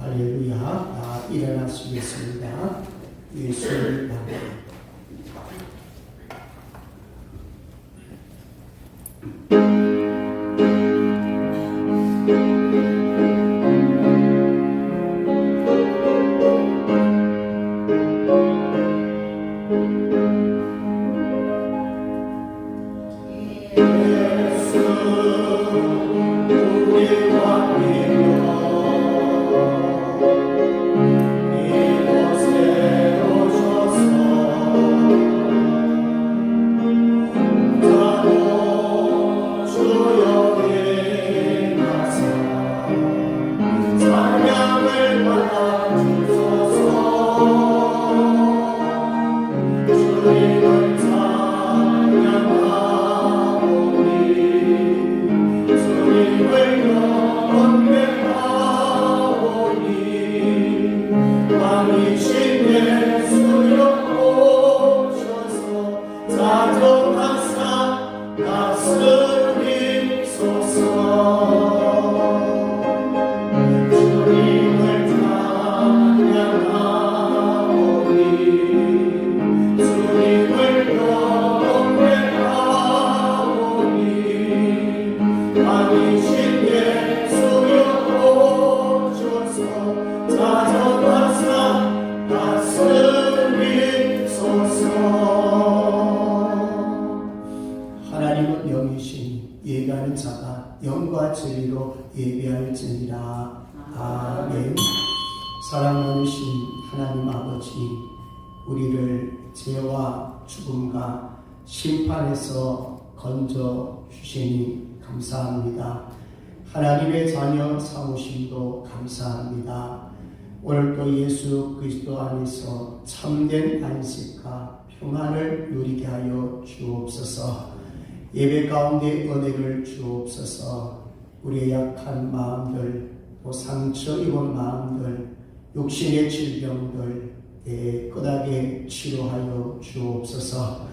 할렐루야. 일어나시겠습니다. 예수를 받으라. 하나님은 영이시니 예배하는 자가 영과 진리로 예배할지니라. 아멘. 사랑 많으신 하나님 아버지, 우리를 죄와 죽음과 심판에서 건져 주시니 감사합니다. 하나님의 자녀 삼으심도 감사합니다. 오늘도 예수 그리스도 안에서 참된 안식과 평안을 누리게 하여 주옵소서. 예배 가운데 은혜를 주옵소서. 우리의 약한 마음들, 또 상처 입은 마음들, 육신의 질병들 깨끗하게 치료하여 주옵소서.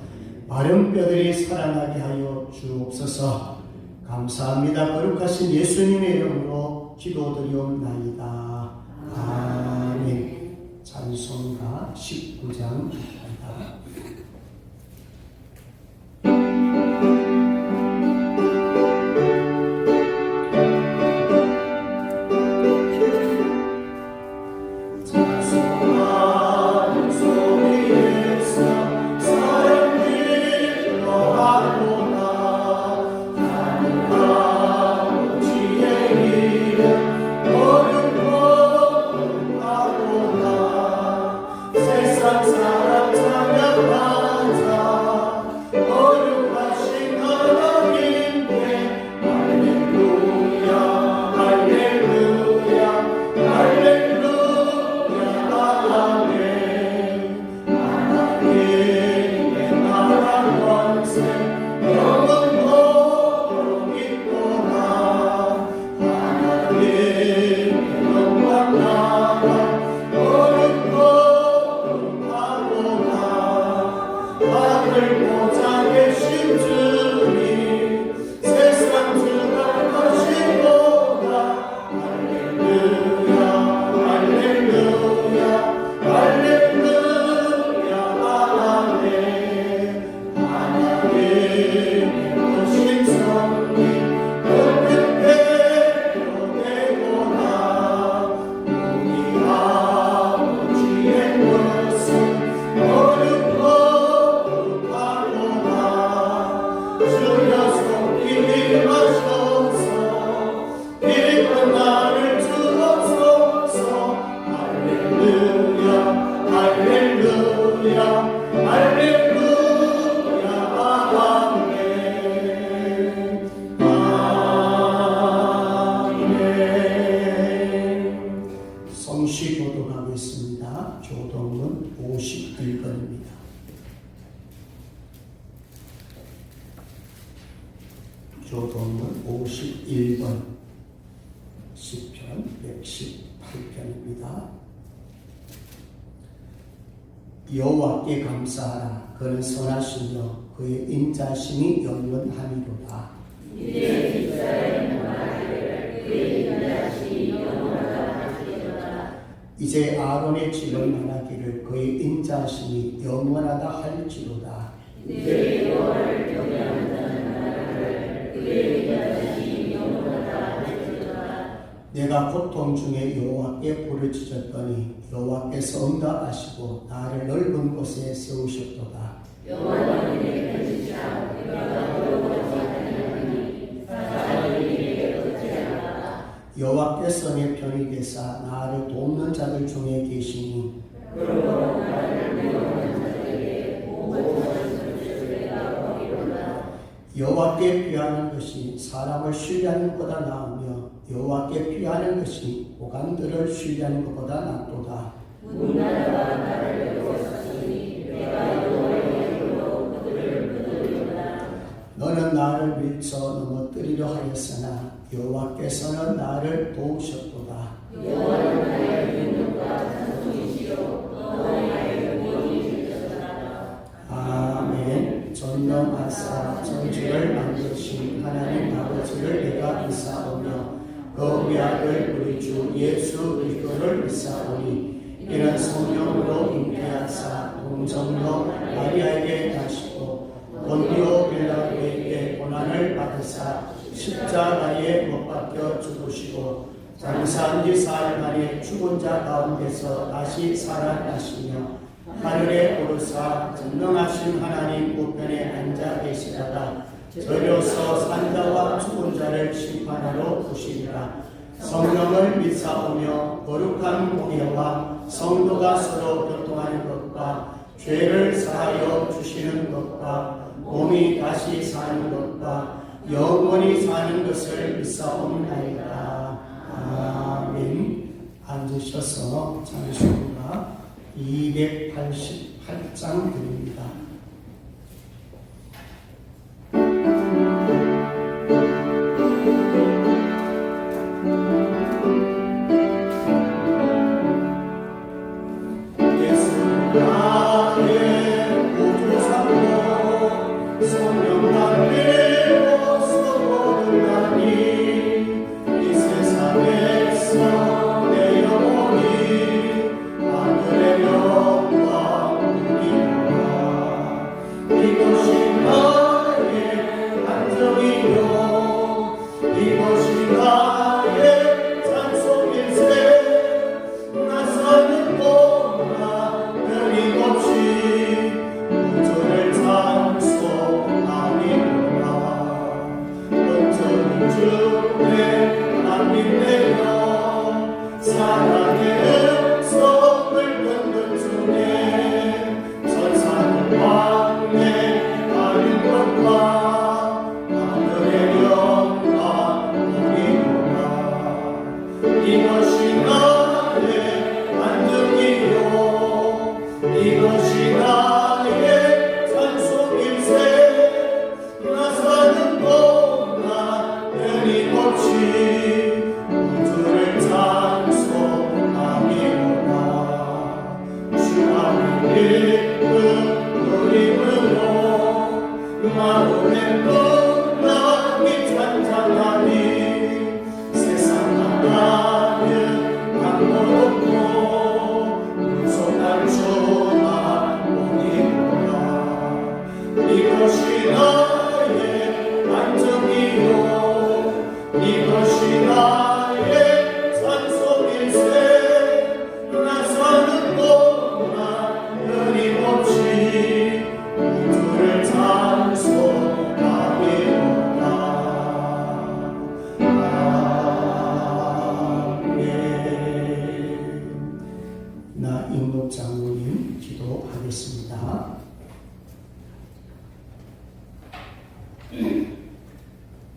마른 뼈들이 살아나게 하여 주옵소서. 감사합니다. 거룩하신 예수님의 이름으로 기도드리옵나이다. 아멘. 찬송가 19장입니다. 조동문 51번입니다. 조동문 51번 시편 118편입니다. 여호와께 감사하라. 그는 선하시며 그의 인자심이 영원하니로다. 이제 이스라엘 말하기를 그의 인자심이 영원하다 하시리로다. 이제 아론의 집을 말하기를 그의 인자심이 영원하다 할지로다. 이제 여호와를 경외하는 자는 말하기를 그의 인자심이 영원하다 할지로다. 내가 고통 중에 여호와께 부르짖었더니 여호와께서 응답하시고 나를 넓은 곳에 세우셨도다. 여호와는 내 편지시라. 내가 어려워서 하나님이 사사를 이에게 어찌하나. 여호와께서 내 편이 되사 나를 돕는 자들 중에 계시니 그러므로 나를 미워하는 자들에게 보호하는 것을 내가 보리로다. 여호와께 피하는 것이 사람을 신뢰하는 것보다 나으며 여호와께 피하는 것이 보관들을 신뢰하는 것보다 낫도다. 문나라가 나를 외워쌌으니 내가 여호와의 이름으로 그들을 거두리로다. 너는 나를 밀쳐 넘어뜨리려 하였으나 여호와께서는 나를 도우셨도다. 여호와는 나의 능력과 찬송이시요 너의 구원이 되셨다. 아멘. 전능하사 천지를 만드신 하나님 아버지를 내가 믿사오며 그 위아들 우리 주 예수 그리스도를 믿사오니 이는 성령으로 잉태하사 동정녀 마리아에게 나시고 본디오 빌라도에게 고난을 받으사 십자가에 못 박혀 죽으시고 장사한 지 사흘 만에 죽은 자 가운데서 다시 살아나시며 하늘에 오르사 전능하신 하나님 우편에 앉아 계시다가 저려서 산자와 죽은 자를 심판하러 오시리라. 성령을 믿사오며 거룩한 공예와 성도가 서로 교통하는 것과 죄를 사하여 주시는 것과 몸이 다시 사는 것과 영원히 사는 것을 믿사옵나이다. 아멘. 앉으셔서 찬송가 288장 드립니다. 장로님 기도하겠습니다.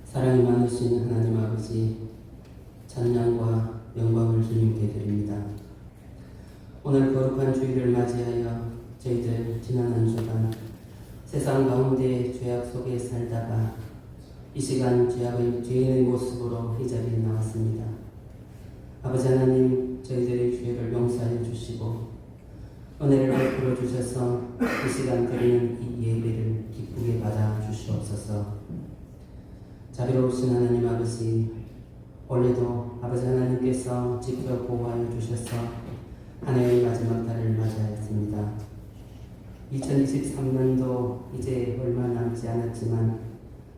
사랑이 많으신 하나님 아버지, 찬양과 영광을 주님께 드립니다. 오늘 거룩한 주일을 맞이하여 저희들 지난 한 주간 세상 가운데 죄악 속에 살다가 이 시간 죄인의 모습으로 이 자리에 나왔습니다. 아버지 하나님, 저희들의 죄를 용서하여 주시고 은혜를 베풀어 주셔서 이 시간 드리는 이 예배를 기쁘게 받아 주시옵소서. 자비로우신 하나님 아버지, 올해도 아버지 하나님께서 지켜 보호하여 주셔서 한 해의 마지막 달을 맞이하였습니다. 2023년도 이제 얼마 남지 않았지만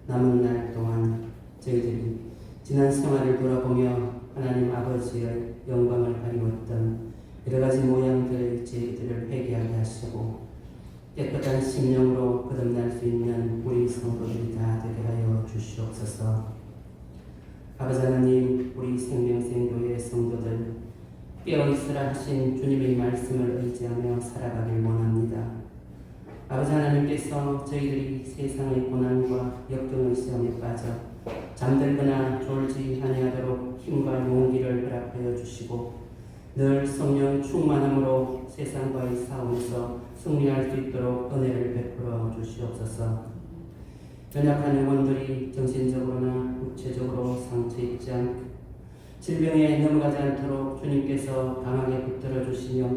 남은 날 동안 저희들이 지난 생활을 돌아보며 하나님 아버지의 영광을 가리웠던 여러 가지 모양들의 죄들을 회개하게 하시고 깨끗한 심령으로 거듭날 수 있는 우리 성도들이 다 되게 하여 주시옵소서. 아버지 하나님, 우리 생명생교회 성도들 깨어있으라 하신 주님의 말씀을 의지하며 살아가길 원합니다. 아버지 하나님께서 저희들이 세상의 고난과 역경의 시험에 빠져 잠들거나 졸지 아니하도록 힘과 용기를 허락하여 주시고 늘 성령 충만함으로 세상과의 싸움에서 승리할 수 있도록 은혜를 베풀어 주시옵소서. 연약한 영혼들이 정신적으로나 육체적으로 상처 입지 않고 질병에 넘어가지 않도록 주님께서 강하게 붙들어 주시며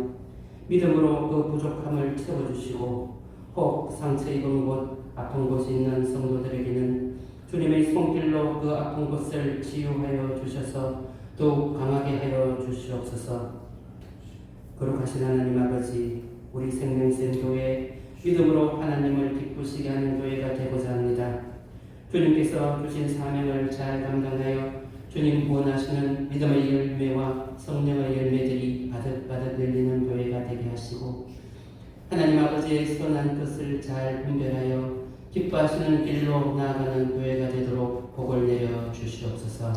믿음으로 그 부족함을 채워주시고 혹 상처 입은 곳 아픈 곳이 있는 성도들에게는 주님의 손길로 그 아픈 곳을 치유하여 주셔서 더욱 강하게 하여 주시옵소서. 거룩하신 하나님 아버지, 우리 생명생교회 믿음으로 하나님을 기쁘시게 하는 교회가 되고자 합니다. 주님께서 주신 사명을 잘 감당하여 주님 원하시는 믿음의 열매와 성령의 열매들이 바득바득 열리는 교회가 되게 하시고 하나님 아버지의 선한 뜻을 잘 분별하여 기뻐하시는 길로 나아가는 교회가 되도록 복을 내려 주시옵소서.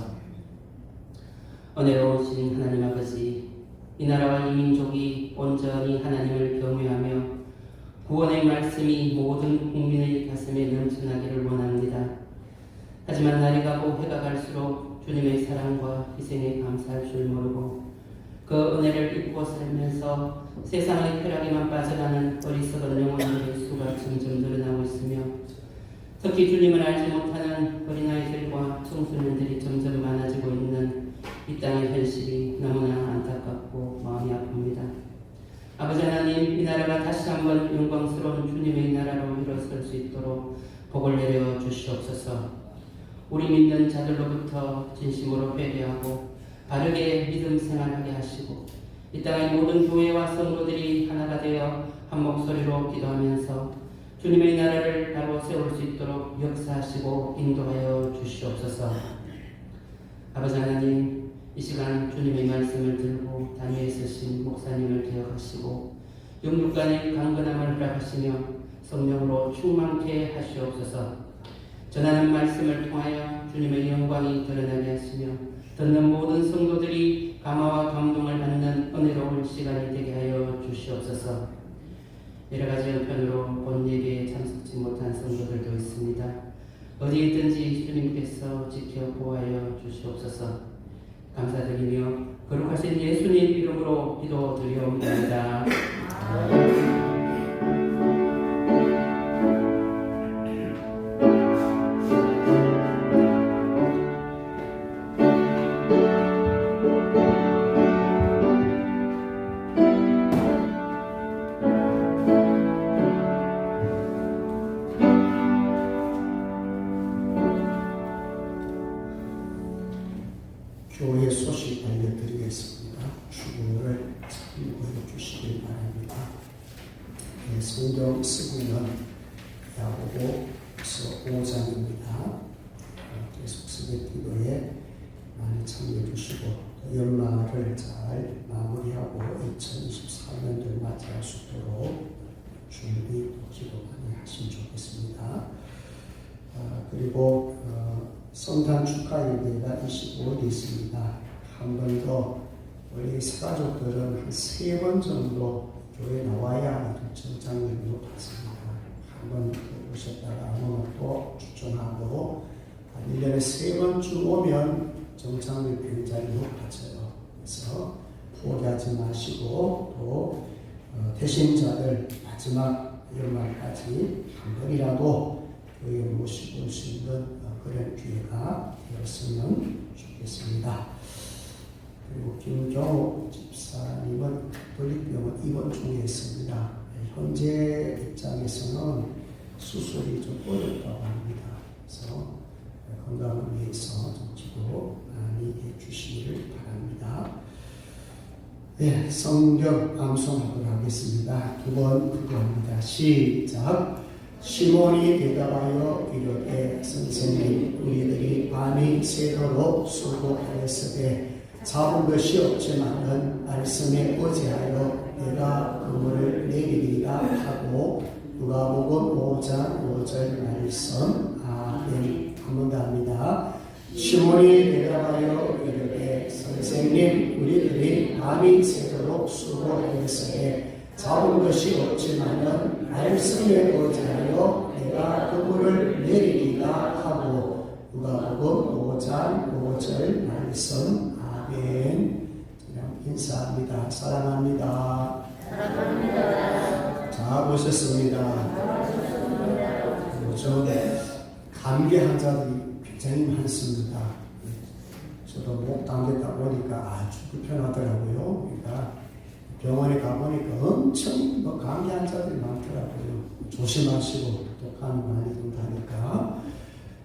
은혜로우신 하나님 아버지, 이 나라와 이 민족이 온전히 하나님을 경외하며 구원의 말씀이 모든 국민의 가슴에 넘쳐나기를 원합니다. 하지만 날이 가고 해가 갈수록 주님의 사랑과 희생에 감사할 줄 모르고 그 은혜를 잊고 살면서 세상의 쾌락에만 빠져가는 어리석은 영혼들의 수가 점점 늘어나고 있으며 특히 주님을 알지 못하는 어린아이들과 청소년들이 점점 많아지고 있는 이 땅의 현실이 너무나 안타깝고 마음이 아픕니다. 아버지 하나님, 이 나라가 다시 한번 영광스러운 주님의 나라로 일어설 수 있도록 복을 내려 주시옵소서. 우리 믿는 자들로부터 진심으로 회개하고 바르게 믿음 생활하게 하시고 이 땅의 모든 교회와 성도들이 하나가 되어 한 목소리로 기도하면서 주님의 나라를 바로 세울 수 있도록 역사하시고 인도하여 주시옵소서. 아버지 하나님, 이 시간 주님의 말씀을 들고 단위에 서신 목사님을 기억하시고 영육간의 강건함을 허락하시며 성령으로 충만케 하시옵소서. 전하는 말씀을 통하여 주님의 영광이 드러나게 하시며 듣는 모든 성도들이 감화와 감동을 받는 은혜로운 시간이 되게 하여 주시옵소서. 여러 가지 형편으로 본 예배에 참석치 못한 성도들도 있습니다. 어디에 있든지 주님께서 지켜 보호하여 주시옵소서. 감사드리며 거룩하신 예수님 이름으로 기도드리옵나이다. 교회 소식 알려드리겠습니다. 주보를 참고해 주시길 바랍니다. 성경 쓰기는 야고보서 5장입니다. 계속 스베티도에 많이 참여해 주시고 연말을 잘 마무리하고 2024년도를 맞이할 수 있도록 준비 기도 많이 하시면 좋겠습니다. 그리고 성탄 축하 예배가 25일이 있습니다. 한 번 더 우리 새가족들은 한 3번 정도 교회 나와야 정착률이 높았습니다. 한 번 오셨다가 안 오면 또 추천하고 1년에 3번쯤 오면 정착률이 굉장히 높아져요. 그래서 포기하지 마시고 또 대신자들 마지막 연말까지 한 번이라도 교회에 모시고 올 수 있는 그런 기회가 되었으면 좋겠습니다. 그리고 김경호 집사님은 돌리병원 입원 중에 있습니다. 현재 입장에서는 수술이 좀 어렵다고 합니다. 그래서 건강을 위해서 좀 기도 많이 해주시기를 바랍니다. 네, 성경 암송하도록 하겠습니다. 두 번 부르합니다. 시작. 시몬이 대답하여 이르되 선생님 우리들이 밤이 새도록 수고하였으되 잡은 것이 없지만은 말씀에 의지하여 내가 그물을 내리리라 하고 누가복음 5장 5절 말씀. 아멘. 한 번 더 합니다. 시몬이 대답하여 이르되 선생님 우리들이 밤이 새도록 수고하였으되 잡은 것이 없지만은 말씀에 의지하여 내가 그물을 내리리라 하고 누가복음 5장 5절 말씀. 아멘. 인사합니다. 사랑합니다. 자, 보셨습니다. 요즘 감기 환자들이 굉장히 많습니다. 저도 목 당겼다 보니까 아주 불편하더라고요. 그러니까 병원에 가보니까 엄청 감기 환자들이 많더라고요. 조심하시고 또 감이 많이 든다니까.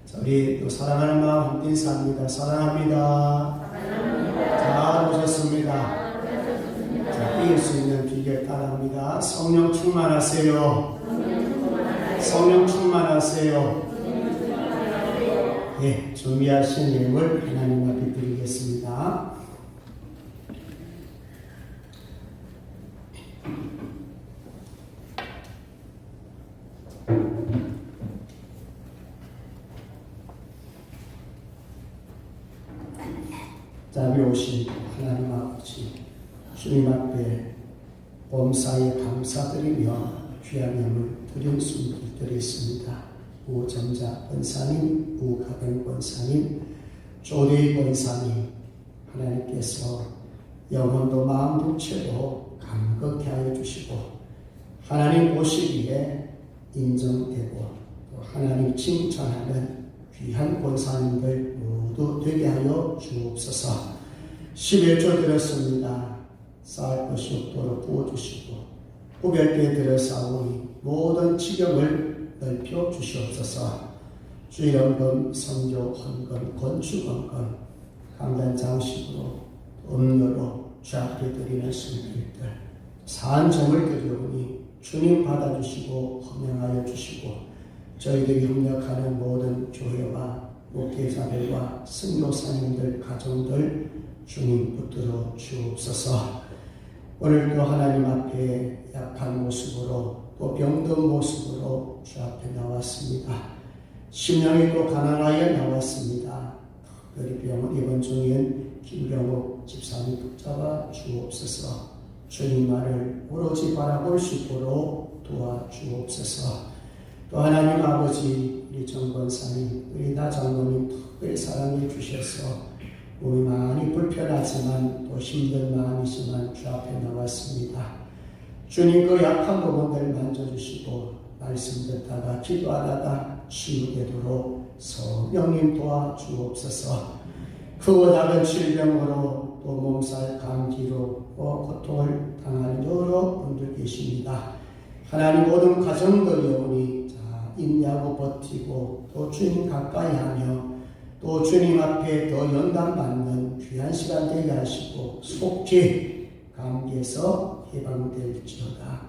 자, 우리 또 사랑하는 마음 인사합니다. 사랑합니다. 잘 오셨습니다. 자, 이길 수 있는 비결 따라합니다. 성령 충만하세요. 성령 충만하세요. 예, 준비하신 예물 하나님 앞에 드리겠습니다. 자비 오신 하나님 아버지, 주님 앞에 범사에 감사드리며 귀한 예물 드린 순을 드렸습니다. 우정자 권사님, 우가병 권사님, 조대희 권사님, 하나님께서 영혼도 마음도 육체도 감격케 하여 주시고 하나님 보시기에 인정되고 또 하나님 칭찬하는 귀한 권사님들 모두 되게 하여 주옵소서. 11조 드렸습니다. 쌓을 것이 없도록 부어주시고 구별되어 드렸사오니 모든 지경을 넓혀 주시옵소서. 주일헌금, 성교 헌금, 건축 헌금, 강단 장식으로 음료로 주 앞에 드리는 순들들 산정을 드리오니 주님 받아주시고 허명하여 주시고 저희들이 협력하는 모든 교회와 목회자들과 선교사님들 가정들 주님 붙들어 주옵소서. 오늘도 하나님 앞에 약한 모습으로 또 병든 모습으로 주 앞에 나왔습니다. 심령이 또 가난하여 나왔습니다. 특별히 병을 입은 중인 김병욱 집사님 붙잡아 주옵소서. 주님 말을 오로지 바라볼 수 있도록 도와주옵소서. 또 하나님 아버지 우리 정권사님 우리 나장로님 특별히 사랑해 주셔서 몸이 많이 불편하지만 또 힘든 마음이지만 주 앞에 나왔습니다. 주님 그 약한 부분들 만져주시고 말씀 듣다가 기도하다가 치유되도록 성령님 도와주옵소서. 크고 작은 질병으로 또 몸살 감기로 고통을 당하는 여러 분들 계십니다. 하나님 모든 가정들이 오니 인내하고 버티고 또 주님 가까이 하며 또 주님 앞에 더 연단받는 귀한 시간 되게 하시고 속히 감기에서 해방될지어다.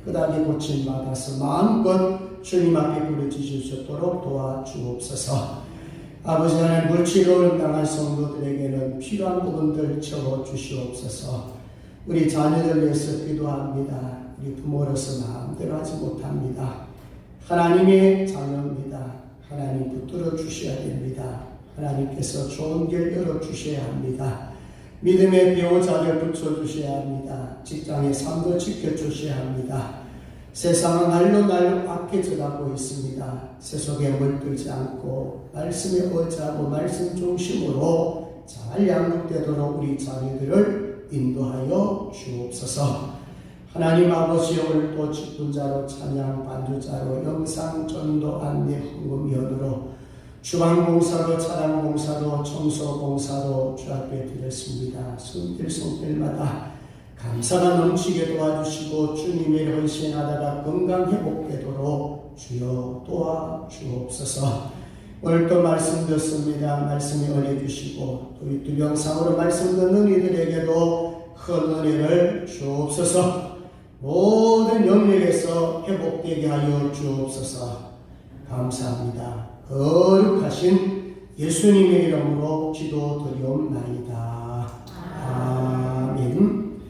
깨끗하게 고침받아서 마음껏 주님 앞에 부르짖을 수 있도록 도와주옵소서. 아버지 하나님 물질을 당한 성도들에게는 필요한 부분들 채워주시옵소서. 우리 자녀들 위해서 기도합니다. 우리 부모로서 마음대로 하지 못합니다. 하나님의 자녀입니다. 하나님 붙들어 주셔야 됩니다. 하나님께서 좋은 길 열어주셔야 합니다. 믿음의 배우자를 붙여주셔야 합니다. 직장의 삶도 지켜주셔야 합니다. 세상은 날로 악해져가고 있습니다. 세속에 물들지 않고 말씀에 의지하고 말씀 중심으로 잘 양육되도록 우리 자녀들을 인도하여 주옵소서. 하나님 아버지 오늘도 직분자로 찬양 반주자로 영상 전도 안내 헌금 연으로 주방봉사로 차량봉사로 청소봉사로 주 앞에 드렸습니다. 손길마다 감사가 넘치게 도와주시고 주님의 헌신하다가 건강 회복되도록 주여 도와주옵소서. 오늘도 말씀 듣습니다. 말씀에 은혜 주시고 또 유튜브 영상으로 말씀 듣는 이들에게도 큰 은혜를 주옵소서. 모든 영역에서 회복되게 하여 주옵소서. 감사합니다. 거룩하신 예수님의 이름으로 기도드리옵나이다. 아멘.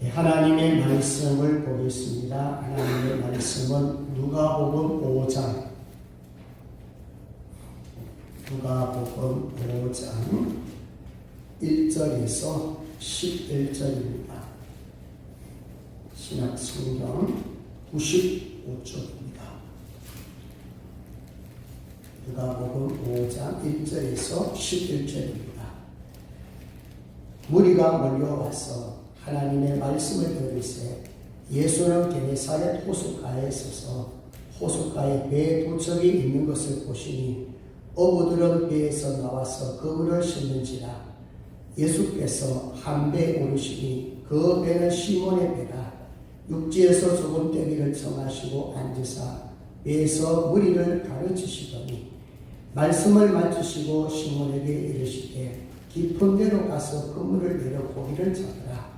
하나님의 말씀을 보겠습니다. 하나님의 말씀은 누가복음 5장 1절에서 11절입니다. 신약성경 95쪽입니다. 누가복음 5장 1절에서 11절입니다. 무리가 몰려와서 하나님의 말씀을 들으세 예수는 게네사렛 호숫가에 서서 호숫가에 배에 도적이 있는 것을 보시니 어부들은 배에서 나와서 그물을 싣는지라. 예수께서 한 배에 오르시니 그 배는 시몬의 배라. 육지에서 좁은 떼기를 정하시고 앉으사 배에서 무리를 가르치시더니 말씀을 마치시고 시몬에게 이르시되 깊은 데로 가서 그물을 내려 고기를 잡으라.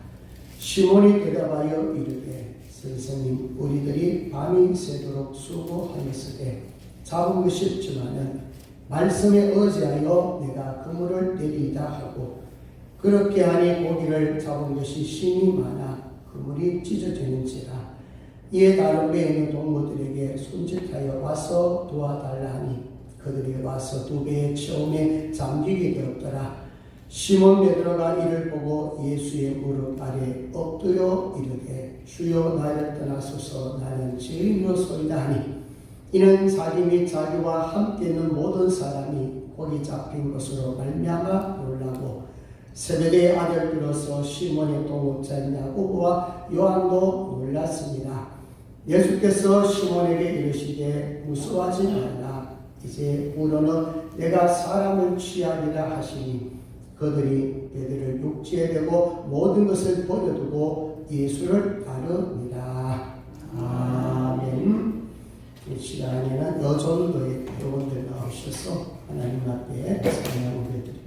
시몬이 대답하여 이르되 선생님, 우리들이 밤이 새도록 수고하였으되 잡은 것이 없지만은 말씀에 의지하여 내가 그물을 내리이다 하고 그렇게 하니 고기를 잡은 것이 심히 많아 그물이 찢어지는지라. 이에 다른 배에 있는 동무들에게 손짓하여 와서 도와달라 하니 그들이 와서 두 배의 처음에 잠기게 되었더라. 시몬 베드로가 이를 보고 예수의 무릎 아래 엎드려 이르되 주여 나를 떠나소서 나는 죄인이로소이다 하니 이는 자기 및 자기와 함께 있는 모든 사람이 고기 잡힌 것으로 말미암아 놀라고 세베대의 아들들로서 시몬의 동업자인 야고보와 요한도 놀랐습니다. 예수께서 시몬에게 이르시되 무서워하지 말라. 이제 우러는 내가 사람을 취하리라 하시니 그들이 배들을 육지에 대고 모든 것을 버려두고 예수를 따릅니다. 아멘. 이 시간에는 여전도의 회원들 나오셔서 하나님 앞에 찬양 올려드립니다.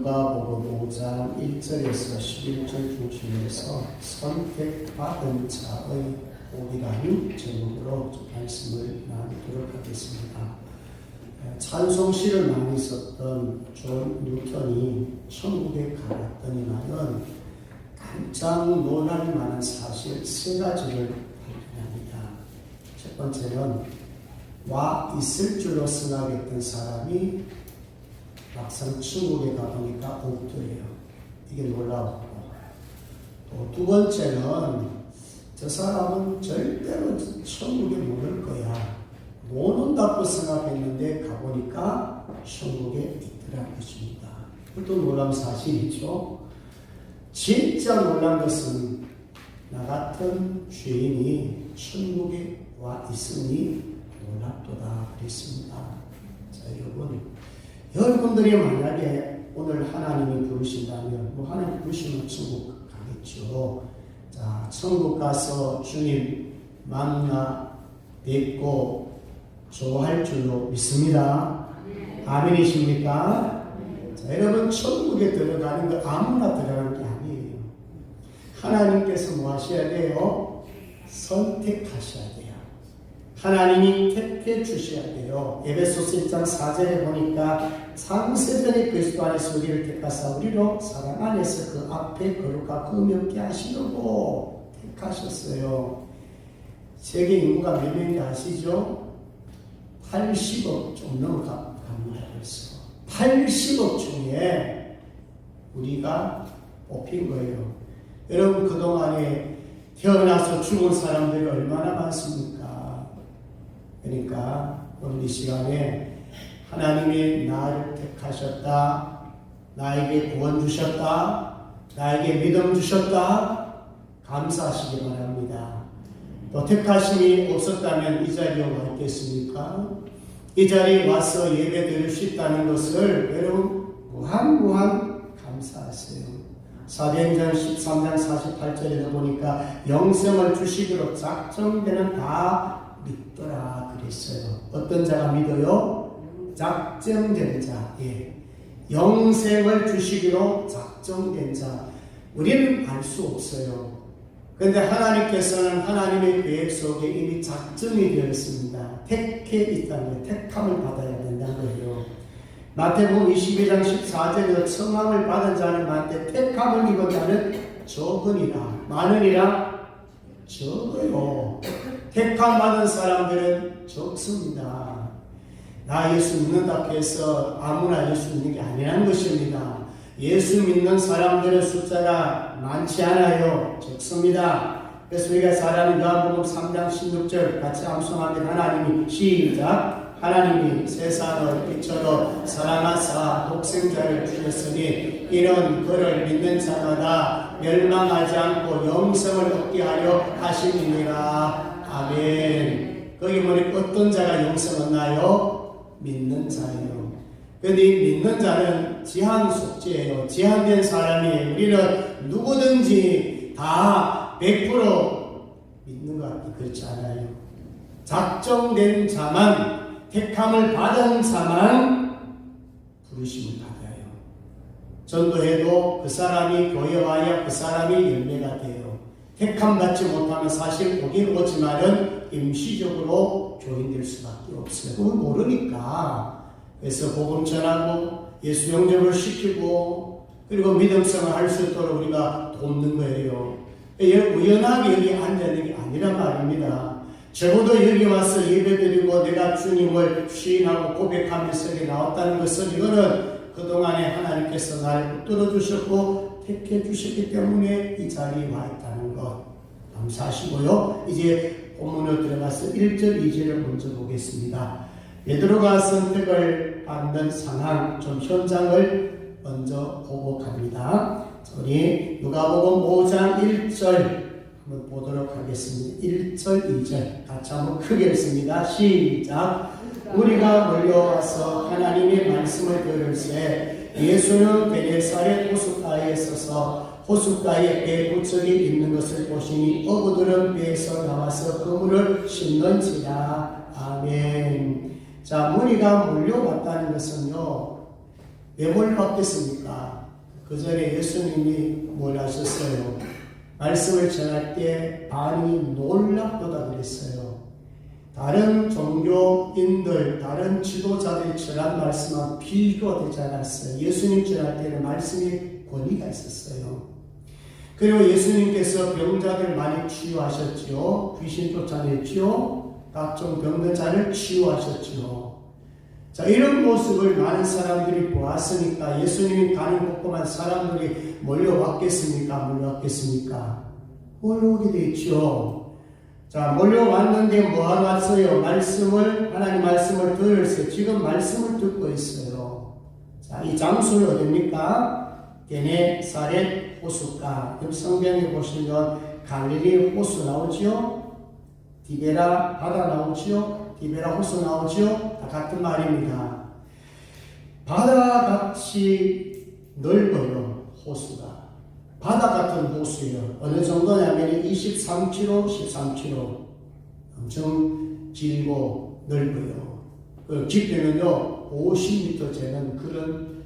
누가복음 5장 1절에서 11절 중심에서 선택받은 자의 복이라는 제목으로 말씀을 나누도록 하겠습니다. 찬송시를 많이 썼던 존 뉴턴이 천국에 가봤더니만은 이상 논할 만한 사실 세 가지를 발견합니다. 첫 번째는 와 있을 줄로 생각했던 사람이 막상 천국에 가보니까 없더래요. 이게 놀라웠고, 또 두 번째는 저 사람은 절대로 천국에 못 올 거야, 못 온다고 생각했는데 가보니까 천국에 있더라는 것입니다. 또 놀라운 사실이죠. 진짜 놀란 것은 나 같은 죄인이 천국에 와 있으니 놀랍도다 그랬습니다. 자, 여러분들이 만약에 오늘 하나님이 부르신다면, 하나님 부르시면 천국 가겠죠. 자, 천국 가서 주님 만나 뵙고 좋아할 줄로 믿습니다. 아멘이십니까? 자, 여러분, 천국에 들어가는 거 아무나 들어가는 게 아니에요. 하나님께서 뭐 하셔야 돼요? 선택하셔야 돼요. 하나님이 택해 주셔야 돼요. 에베소서 1장 4절에 보니까 창세전에 그리스도 안에서 우리를 택하사 우리로 사랑 안에서 그 앞에 거룩하고 거룩하게 하시려고 택하셨어요. 세계 인구가 몇 명인지 아시죠? 80억 좀 넘어갑니다. 벌써 80억 중에 우리가 뽑힌 거예요. 여러분, 그동안에 태어나서 죽은 사람들이 얼마나 많습니까? 그러니까 오늘 이 시간에 하나님이 나를 택하셨다, 나에게 구원 주셨다, 나에게 믿음 주셨다, 감사하시기 바랍니다. 또 택하심이 없었다면 이 자리에 와 있겠습니까? 이 자리에 와서 예배 드릴 수 있다는 것을 여러분 무한 감사하세요. 사도행전 13장 48절에도 보니까 영생을 주시기로 작정되는 다 믿더라 그랬어요. 어떤 자가 믿어요? 작정된 자. 예. 영생을 주시기로 작정된 자. 우리는 알 수 없어요. 그런데 하나님께서는 하나님의 계획 속에 이미 작정이 되어 있습니다. 택해 있다는 거예요. 택함을 받아야 된다는 거예요. 마태복음 22장 14절에도 청함을 받은 자는 많되 택함을 입은 자는 적으니라. 많으니라? 적어요. 택함 받은 사람들은 적습니다. 나 예수 믿는다고 해서 아무나 예수 믿는 게 아니라는 것입니다. 예수 믿는 사람들의 숫자가 많지 않아요. 적습니다. 그래서 우리가 사랑하는 요한복음 3장 16절 같이 암송하면 하나님이 시작. 하나님이 세상을 빛으로 사랑하사 독생자를 주셨으니 이런 그를 믿는 자마다 멸망하지 않고 영생을 얻게 하려 하심이니라. 아멘. 거기 보니 어떤 자가 영생 얻나요? 믿는 자예요. 그런데 이 믿는 자는 지한 속죄예요. 지한된 사람이에요. 우리는 누구든지 다 100% 믿는 것 같아요. 그렇지 않아요. 작정된 자만, 택함을 받은 자만 부르심을 받아요. 전도해도 그 사람이 교회 와야 그 사람이 열매가 돼요. 택함 받지 못하면 사실 거기 오지만은 임시적으로 교인될 수밖에 없어요. 그걸 모르니까. 그래서 복음 전하고 예수 영접을 시키고 그리고 믿음생활 할 수 있도록 우리가 돕는 거예요. 우연하게 여기 앉아있는 게 아니란 말입니다. 적어도 여기 와서 예배드리고 내가 주님을 시인하고 고백하면서 여기 나왔다는 것은 이거는 그동안에 하나님께서 나를 붙들어 주셨고 택해 주셨기 때문에 이 자리에 와 있다는 것 감사하시고요. 이제 본문으로 들어가서 1절 2절을 먼저 보겠습니다. 베드로가 선택을 받는 상황, 좀 현장을 먼저 보고 갑니다. 우리 누가복음 5장 1절 한번 보도록 하겠습니다. 1절 2절 같이 한번 크게 읽습니다. 시작. 우리가 몰려와서 하나님의 말씀을 들을새 예수는 베네사렛 호숫가에 서서 호숫가에 배 부쩍이 있는 것을 보시니 어부들은 배에서 나와서 그물을 씻는지라. 아멘. 자, 무리가 몰려왔다는 것은요, 왜 몰려왔겠습니까? 그 전에 예수님이 뭘 하셨어요? 말씀을 전할 때 반이 놀랍도다 그랬어요. 다른 종교인들, 다른 지도자들이 전한 말씀은 비교되지 않았어요. 예수님 전할 때는 말씀에 권위가 있었어요. 그리고 예수님께서 병자들 많이 치유하셨지요. 귀신 쫓아냈지요. 각종 병자를 치유하셨지요. 자, 이런 모습을 많은 사람들이 보았으니까 예수님이 가는 곳곳만 사람들이 몰려왔겠습니까? 몰려왔겠습니까? 몰려오게 되죠. 자, 몰려왔는데 뭐하러 왔어요? 하나님 말씀을 들으세요. 지금 말씀을 듣고 있어요. 자, 이 장소는 어딥니까? 게네사렛 호숫가. 성경에 보시면 갈릴리 호수 나오지요? 디베라 바다 나오지요? 디베라 호수 나오지요? 다 같은 말입니다. 바다같이 넓어요, 호수가. 바다 같은 호수예요. 어느 정도냐면 23km, 13km. 엄청 길고 넓어요. 그 깊이는요, 50m 되는 그런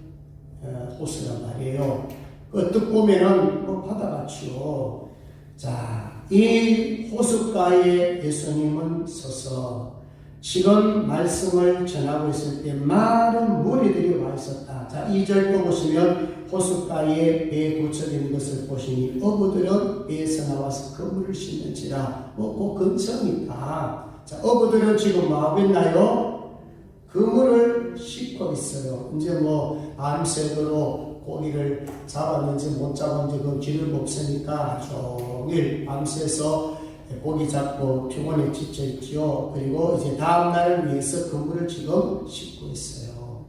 호수란 말이에요. 그 뜻 보면은 뭐 바다같이요. 자, 이 호숫가에 예수님은 서서 지금 말씀을 전하고 있을 때 많은 무리들이 와 있었다. 자, 2절도 보시면 호숫가에 배에 고쳐 있는 것을 보시니 어부들은 배에서 나와서 그물을 싣는지라. 꼭 근처니까. 자, 어부들은 지금 뭐 하고 있나요? 그물을 싣고 있어요. 이제 뭐 밤새도록 고기를 잡았는지 못 잡았는지 그 기름 없으니까 종일 밤새서 고기 잡고 피곤에 지쳐있지요. 그리고 이제 다음날을 위해서 그물을 지금 싣고 있어요.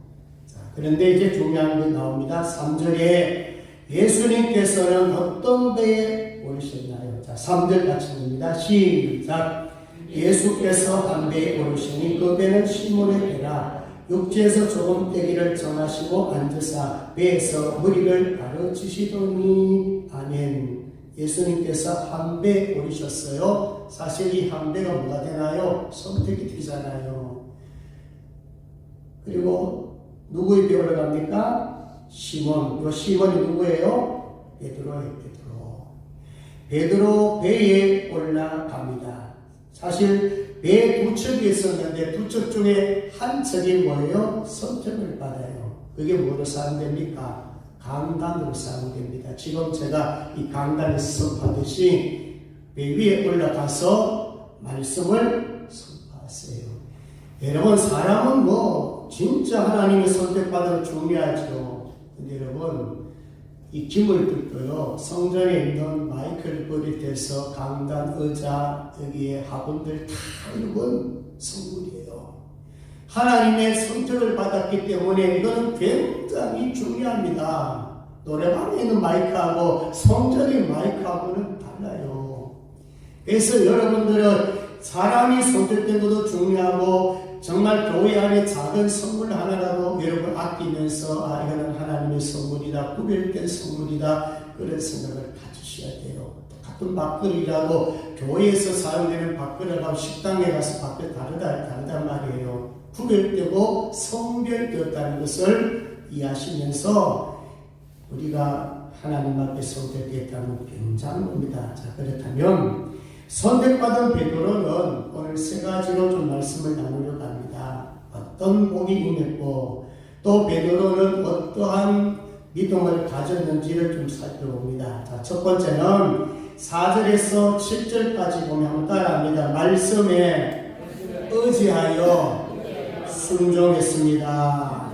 자, 그런데 이제 중요한 게 나옵니다. 3절에 예수님께서는 어떤 배에 오르셨나요? 자, 3절 같이 봅니다. 시작. 예수께서 한 배에 오르시니 그 배는 시몬의 배라. 육지에서 조금 떼기를 정하시고 앉으사 배에서 무리를 가르치시더니. 아멘. 예수님께서 한 배에 오르셨어요. 사실 이 한 배가 뭐가 되나요? 선택이 되잖아요. 그리고 누구의 배에 올라갑니까? 시몬. 이 시몬이 누구예요? 베드로예요. 베드로 배에 올라갑니다. 사실 배에 두 척이 있었는데 두 척 중에 한 척이 뭐예요? 선택을 받아요. 그게 뭐로 사용됩니까? 강단으로 사용됩니다. 지금 제가 이 강단에서 선포하듯이 배 위에 올라가서 말씀을 선포하세요. 여러분, 사람은 뭐 진짜 하나님의 선택받으면 중요하죠. 근데 여러분, 이 기물들도요, 성전에 있는 마이크를 비롯해서 강단, 의자, 여기에 화분들 다 이건 선물이에요. 하나님의 선택을 받았기 때문에 이거는 굉장히 중요합니다. 노래방에 있는 마이크하고 성전의 마이크하고는 달라요. 그래서 여러분들은 사람이 선택된 것도 중요하고 정말 교회 안에 작은 선물 하나라도 여러분 아끼면서 이거는 하나님의 선물이다, 구별된 선물이다, 그런 생각을 가지셔야 돼요. 같은 밥그릇이라도 교회에서 사용되는 밥그릇하고 식당에 가서 밥그릇 다르단 말이에요. 구별되고 성별되었다는 것을 이해하시면서 우리가 하나님 앞에 선택됐다는 굉장한 겁니다. 자, 그렇다면 선택받은 베드로는 오늘 세 가지로 좀 말씀을 나누려고 합니다. 어떤 복이 임했고 또 베드로는 어떠한 믿음을 가졌는지를 좀 살펴봅니다. 자, 첫 번째는 4절에서 7절까지 보면 한번 따라합니다. 말씀에 의지하여 순종했습니다.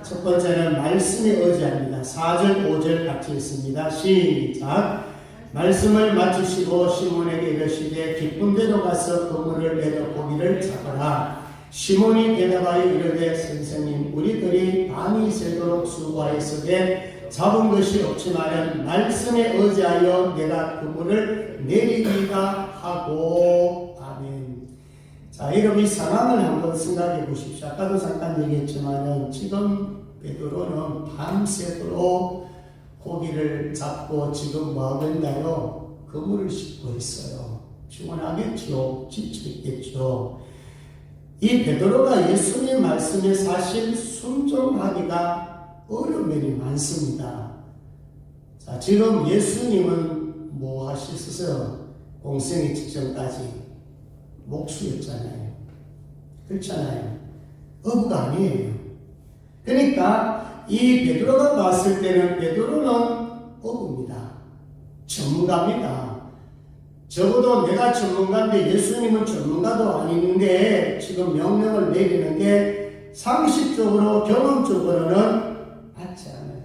첫 번째는 말씀에 의지합니다. 4절, 5절 같이 있습니다. 시작. 말씀을 마치시고 시몬에게 이르시되 깊은 데로 가서 그물을 내려 고기를 잡아라. 시몬이 대답하여 이르되 선생님, 우리들이 밤이 새도록 수고하였으되 잡은 것이 없지만 말씀에 의지하여 내가 그물을 내리기가 하고. 아멘. 자, 여러분 이 상황을 한번 생각해 보십시오. 아까도 잠깐 얘기했지만 지금 베드로는 밤새도록 고기를 잡고 지금 뭐 하고 있나요? 그물을 싣고 있어요. 피곤하겠죠. 지쳐있겠죠. 이 베드로가 예수님의 말씀에 사실 순종하기가 어려운 면이 많습니다. 자, 지금 예수님은 뭐 하셨어요? 공생의 직전까지 목수였잖아요. 그렇잖아요. 어부가 아니에요. 그러니까 이 베드로가 봤을 때는 베드로는 어부입니다. 전문가입니다. 적어도 내가 전문가인데 예수님은 전문가도 아닌데 지금 명령을 내리는 게 상식적으로 경험적으로는 맞지 않아요.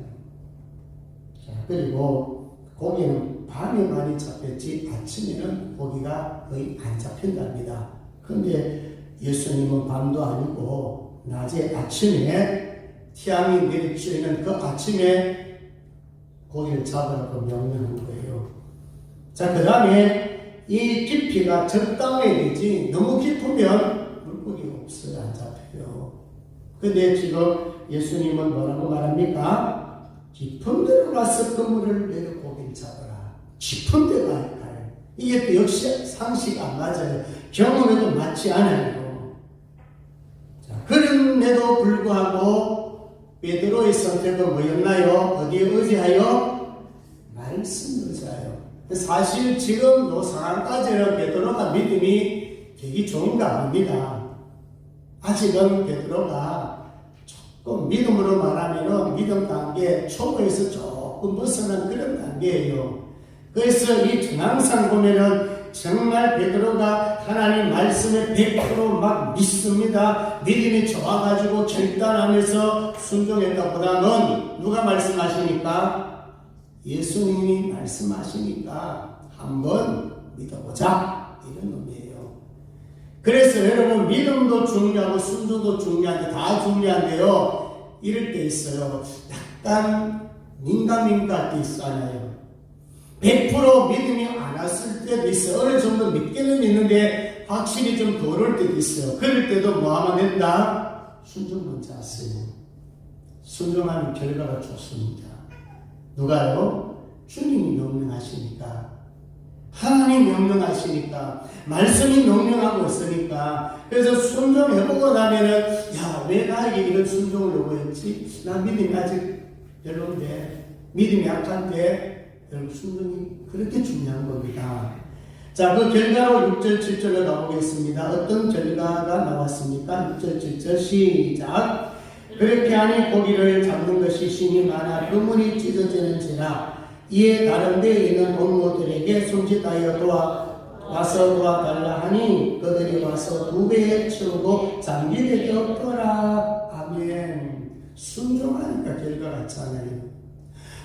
자, 그리고 고기는 밤에 많이 잡혔지 아침에는 고기가 거의 안 잡힌답니다. 그런데 예수님은 밤도 아니고 낮에 아침에 태양이 내리쬐는 그 아침에 고기를 잡으라고 명령한 거예요. 자, 그 다음에 이 깊이가 적당해야 되지 너무 깊으면 물고기가 없어요. 안 잡혀요. 근데 지금 예수님은 뭐라고 말합니까? 깊은 데로 가서 그물을 내려 고기를 잡아라. 깊은 데 가야 가요. 이게 또 역시 상식 안 맞아요. 경험에도 맞지 않아요. 자, 그럼에도 불구하고 베드로의 선택은 뭐였나요? 어디에 의지하여? 말씀 의지하여. 사실 지금 이 상황까지는 베드로가 믿음이 되게 좋은 거 아닙니다. 아직은 베드로가 조금 믿음으로 말하면은 믿음 단계 초보에서 조금 벗어난 그런 단계예요. 그래서 이 전항상 보면은 정말 베드로가 하나님 말씀에 100% 막 믿습니다. 믿음이 좋아가지고 결단하면서 순종했다 보다는 누가 말씀하시니까? 예수님이 말씀하시니까 한번 믿어보자 이런 의미예요. 그래서 여러분 믿음도 중요하고 순종도 중요한데 다 중요한데요. 이럴 때 있어요. 약간 민감할 때 있잖아요. 100% 믿음이 안 왔을 때도 있어요. 어느 정도 믿기는 있는데 확실히 좀 덜할 때도 있어요. 그럴 때도 뭐 하면 된다? 순종 먼저 하세요. 순종하면 결과가 좋습니다. 누가요? 주님이 명령하시니까. 하나님 명령하시니까. 말씀이 명령하고 있으니까. 그래서 순종해보고 나면은, 야, 왜 나에게 이런 순종을 요구했지? 나 믿음이 아직 별로인데, 믿음이 약한데, 여러분, 순종이 그렇게 중요한 겁니다. 자, 그 결과로 6절, 7절로 가보겠습니다. 어떤 결과가 나왔습니까? 6절, 7절, 시작. 그렇게 하니 고기를 잡는 것이 심히 많아 그물이 찢어지는지라 이에 다른 데에 있는 동무들에게 손짓하여 와서 도와달라 하니 그들이 와서 2배에 채우고 잠기게 되었더라. 아멘. 순종하니까 결과 같잖아요.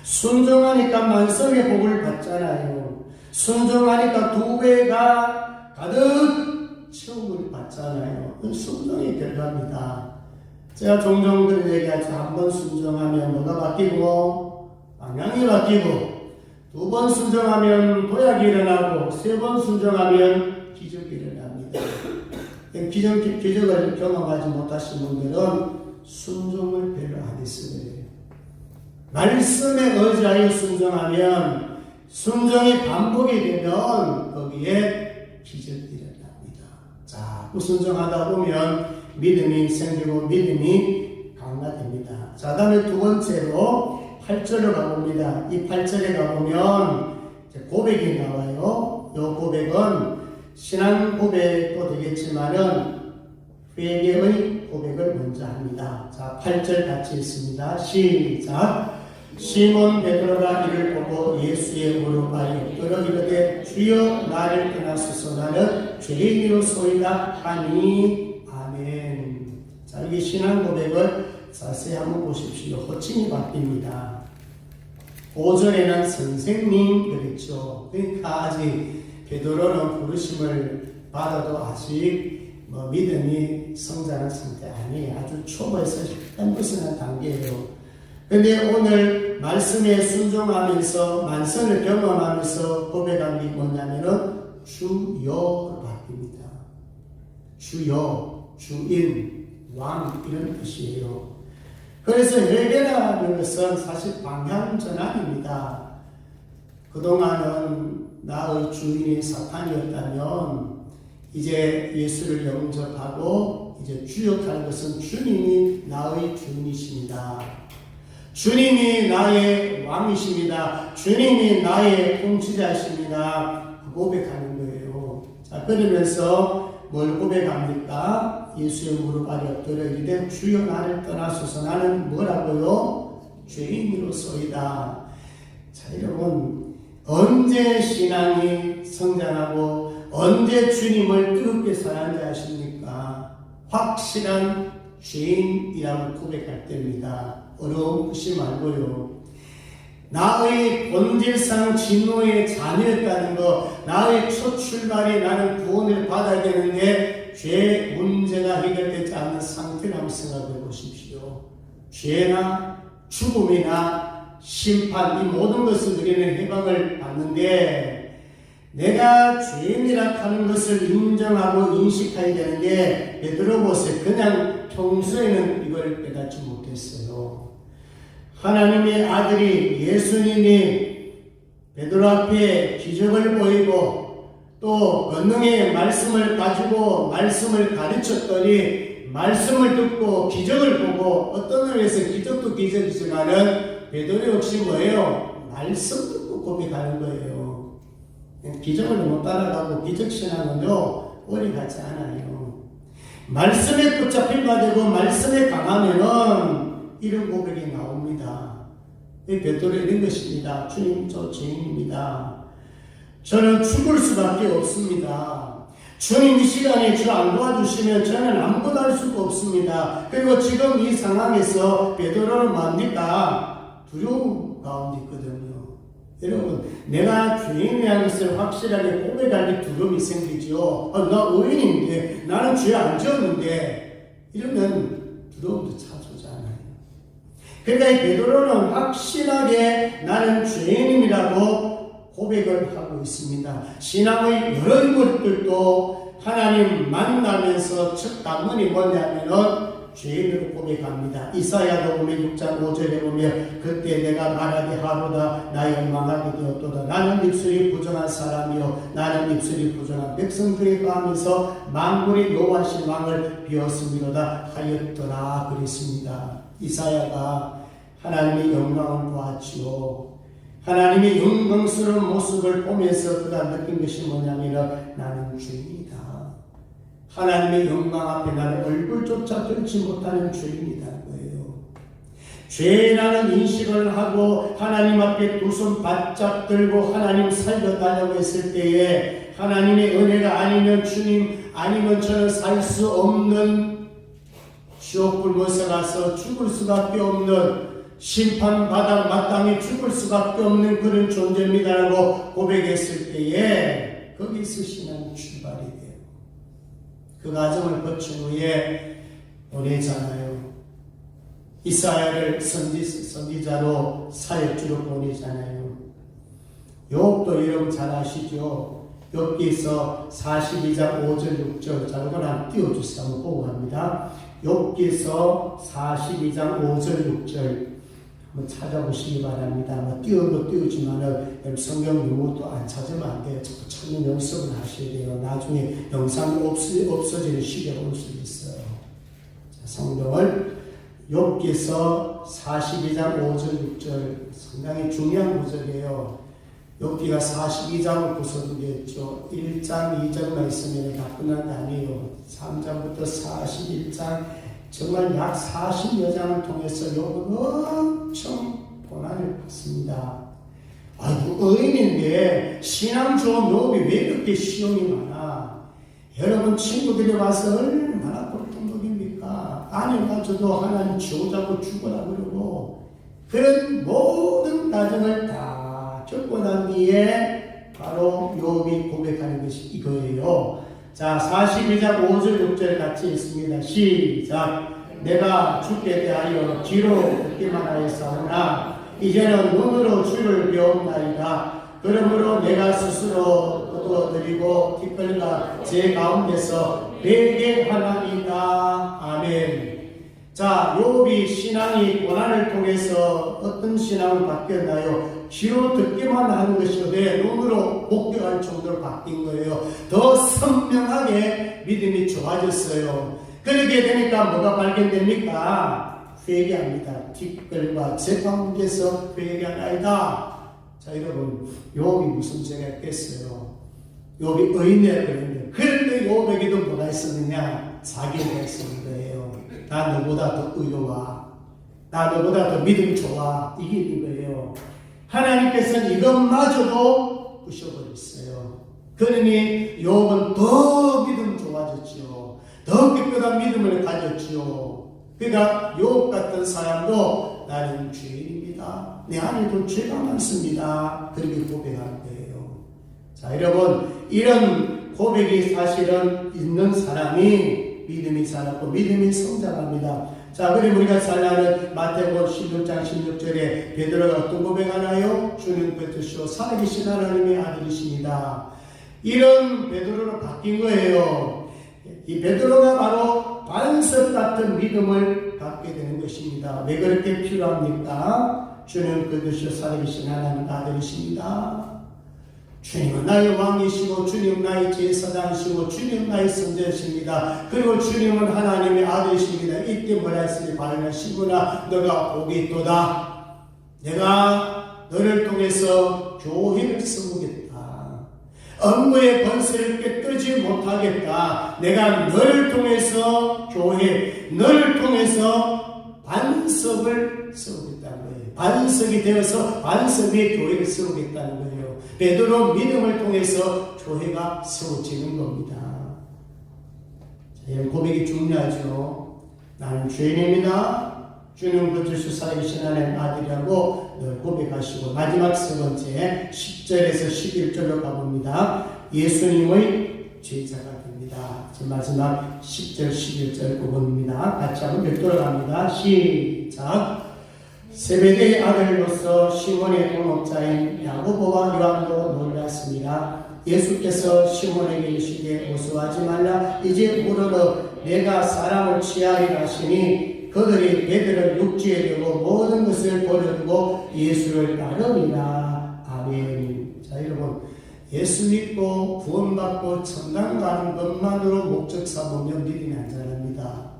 순종하니까 만성의 복을 받잖아요. 순종하니까 2배가 가득 채움을 받잖아요. 그건 순종의 결과입니다. 제가 종종 그런 얘기하죠. 한 번 순종하면 뭐가 바뀌고 방향이 바뀌고 2번 순종하면 도약이 일어나고 3번 순종하면 기적이 일어납니다. 기적을 경험하지 못하신 분들은 순종을 별로 안 했어요. 말씀에 의지하여 순종하면 순종이 반복이 되면 거기에 기적이 일어납니다. 자, 그 순종하다 보면 믿음이 생기고 믿음이 강화됩니다. 자, 다음에 두 번째로 8절로 가봅니다. 이 8절에 가보면 고백이 나와요. 이 고백은 신앙 고백도 되겠지만은 회개의 고백을 먼저 합니다. 자, 8절 같이 읽습니다. 시작. 시몬 베드로가 이를 보고 예수의 무릎 아래 엎드려 이르되 주여 나를 떠나소서 나는 죄인이로소이다 하니 아멘. 자, 이게 신앙 고백을 자세히 한번 보십시오. 호칭이 바뀝니다. 5절에는 선생님 그랬죠. 그러니까 아직 베드로는 부르심을 받아도 아직 믿음이 성장한 상태 아니에요. 아주 초보에서 약간 벗어난 단계예요. 그런데 오늘 말씀에 순종하면서 만선을 경험하면서 고백한 게 뭐냐면은 주여로 바뀝니다. 주여, 주인, 왕 이런 뜻이에요. 그래서 회개라는 것은 사실 방향 전환입니다. 그동안은 나의 주인이 사탄이었다면 이제 예수를 영접하고 이제 주역하는 것은 주님이 나의 주인이십니다. 주님이 나의 왕이십니다. 주님이 나의 통치자이십니다. 고백하는 거예요. 자, 그러면서 뭘 고백합니까? 예수의 무릎 아래 엎드려 이르되 주여 나를 떠나소서 나는 뭐라고요? 죄인으로소이다. 자, 여러분 언제 신앙이 성장하고 언제 주님을 뜨겁게 사랑하는지 아십니까? 확실한 죄인이라고 고백할 때입니다. 어려움 없이 말고요. 나의 본질상 진노의 자녀였다는 것, 나의 첫 출발이 나는 구원을 받아야 되는데 죄 문제가 해결되지 않는 상태를 한번 생각해 보십시오. 죄나 죽음이나 심판, 이 모든 것을 우리는 해방을 받는데 내가 죄인이라 하는 것을 인정하고 인식해야 되는데 베드로 보세요. 그냥 평소에는 이걸 깨닫지 못했어요. 하나님의 아들이 예수님이 베드로 앞에 기적을 보이고 또 권능의 말씀을 가지고 말씀을 가르쳤더니 말씀을 듣고 기적을 보고 어떤 의미에서 기적도 기적이지만은 베드로 역시 뭐예요? 말씀 듣고 고백하는 거예요. 기적을 못 따라가고 기적신앙은요 오래 가지 않아요. 말씀에 붙잡힌 바 되고 말씀에 강하면은 이런 고백이 나옵니다. 이 베드로 이런 것입니다. 주님, 저 죄인입니다. 저는 죽을 수밖에 없습니다. 주님 이 시간에 저 안 도와주시면 저는 아무것도 할 수가 없습니다. 그리고 지금 이 상황에서 베드로는 뭡니까? 두려움 가운데 있거든요. 여러분, 내가 죄인이라는 것을 확실하게 고백할 때 두려움이 생기죠. 나 의인인데, 나는 죄 안 지었는데, 이러면 두려움도 찾아오잖아요. 그러니까 이 베드로는 확실하게 나는 죄인임이라고 고백을 하고 있습니다. 신앙의 여러 인물들도 하나님 만나면서 첫 단문이 뭐냐면은 죄인으로 고백합니다. 이사야도 보면 6장 5절에 보면 그때 내가 말하게 하로다 나 열망하게 되었도다. 나는 입술이 부정한 사람이요 나는 입술이 부정한 백성 중에 거하면서 만군의 여호와신 왕을 비었음이로다 하였더라 그랬습니다. 이사야가 하나님의 영광을 보았지요. 하나님의 영광스러운 모습을 보면서 그가 느낀 것이 뭐냐면 나는 죄인이다. 하나님의 영광 앞에 나는 얼굴조차 들지 못하는 죄인이라는 거예요. 죄라는 인식을 하고 하나님 앞에 두 손 바짝 들고 하나님 살려달라고 했을 때에 하나님의 은혜가 아니면 주님 아니면 저는 살 수 없는 지옥 불못에 가서 죽을 수밖에 없는 심판받아 마땅히 죽을 수밖에 없는 그런 존재입니다라고 고백했을 때에 거기서 신앙이 출발이 돼요. 그 과정을 거친 후에 보내잖아요. 이사야를 선지자로 사역주로 보내잖아요. 욥도 이름 잘 아시죠? 욥기서 42장 5절 6절 자 이걸 한번 띄워주세요. 한번 보고 갑니다. 욥기서 42장 5절 6절 한번 찾아보시기 바랍니다. 뭐 띄워도 띄우지만은 성경 용어도 안 찾으면 안 돼요. 자꾸 찾는 연습을 하셔야 돼요. 나중에 영상이 없어지는 시기가 올 수 있어요. 자, 성경을 욥기서 42장 5절 6절 상당히 중요한 구절이에요. 욥기가 42장을 구성되었죠. 1장 2절만 있으면 다 끝난 게 아니에요. 3장부터 41장 정말 약 40여 장을 통해서 욥은 엄청 고난을 받습니다. 아이고 의인인데 신앙 좋은 욥이 왜 이렇게 시험이 많아? 여러분 친구들이 와서 얼마나 고통적입니까? 아니가지고도 하나님 지옥자고 죽어라 그러고 그런 모든 과정을 다 겪고 난 뒤에 바로 욥이 고백하는 것이 이거예요. 자, 42장 5절 6절 같이 있습니다. 시작. 내가 주께 대하여 귀로 듣기만 하였사오나 이제는 눈으로 주를 배웠나이다. 그러므로 내가 스스로 거두어드리고 티끌과 제 가운데서 회개하나이다. 아멘. 자, 욥이 신앙이 고난을 통해서 어떤 신앙을 바뀌었나요? 귀로 듣기만 하는 것이 내 눈으로 목격할 정도로 바뀐 거예요. 더 선명하게 믿음이 좋아졌어요. 그렇게 되니까 뭐가 발견됩니까? 회개합니다. 티끌과 제 가운데서 회개하나이다. 자, 여러분, 욥이 무슨 죄가 있겠어요? 욥이 의인이라고 했는데 그런데 욥에게도 뭐가 있었느냐? 자기가 있었는 거예요. 나 너보다 더 의로워. 나 너보다 더 믿음이 좋아. 이게 이거예요. 하나님께서는 이것마저도 부셔버렸어요. 그러니 욥은 더 믿음 좋아졌지요. 더 깨끗한 믿음을 가졌지요. 그러니까 욥 같은 사람도 나는 죄인입니다. 내 안에도 죄가 많습니다. 그렇게 고백한 거예요. 자, 여러분, 이런 고백이 사실은 있는 사람이 믿음이 자랐고 믿음이 성장합니다. 자, 그리고 우리가 잘 아는 마태복음 16장 16절에 베드로가 어떤 고백하나요? 주는 붙드시오 살아계신 하나님의 아들이십니다. 이런 베드로로 바뀐 거예요. 이 베드로가 바로 반석 같은 믿음을 갖게 되는 것입니다. 왜 그렇게 필요합니까? 주는 붙드시오 살아계신 하나님 아들이십니다. 주님은 나의 왕이시고 주님 나의 제사장이시고 주님 나의 선제이십니다. 그리고 주님은 하나님의 아들이십니다. 이때 뭐라 했으니 바르나시구나 너가 복이 있도다. 내가 너를 통해서 교회를 세우겠다. 업무의 번세를 꿰뚫지 못하겠다. 내가 너를 통해서 교회, 너를 통해서 반석을 세우겠다는 거예요. 반석이 되어서 반석의 교회를 세우겠다는 거예요. 베드로 믿음을 통해서 교회가 세워지는 겁니다. 자, 이런 고백이 중요하죠. 나는 죄인입니다. 주는 붙드시오 살아계신 하나님 아들이라고 늘 고백하시고 마지막 세 번째 10절에서 11절로 가봅니다. 예수님의 제자가 됩니다. 지금 마지막 10절 11절 부분입니다. 같이 한번 별도로 갑니다. 시작. 세베대의 아들로서 시몬의 동업자인 야고보와 요한도 놀랐습니다. 예수께서 시몬에게 이르시되 무서워하지 말라. 이제 물어도 내가 사람을 취하리라 하시니 그들이 베드로를 육지에 두고 모든 것을 버려두고 예수를 따르니라. 아멘. 자, 여러분, 예수 믿고 구원받고 천당 가는 것만으로 목적 삼으면 믿음이 안 자랍니다.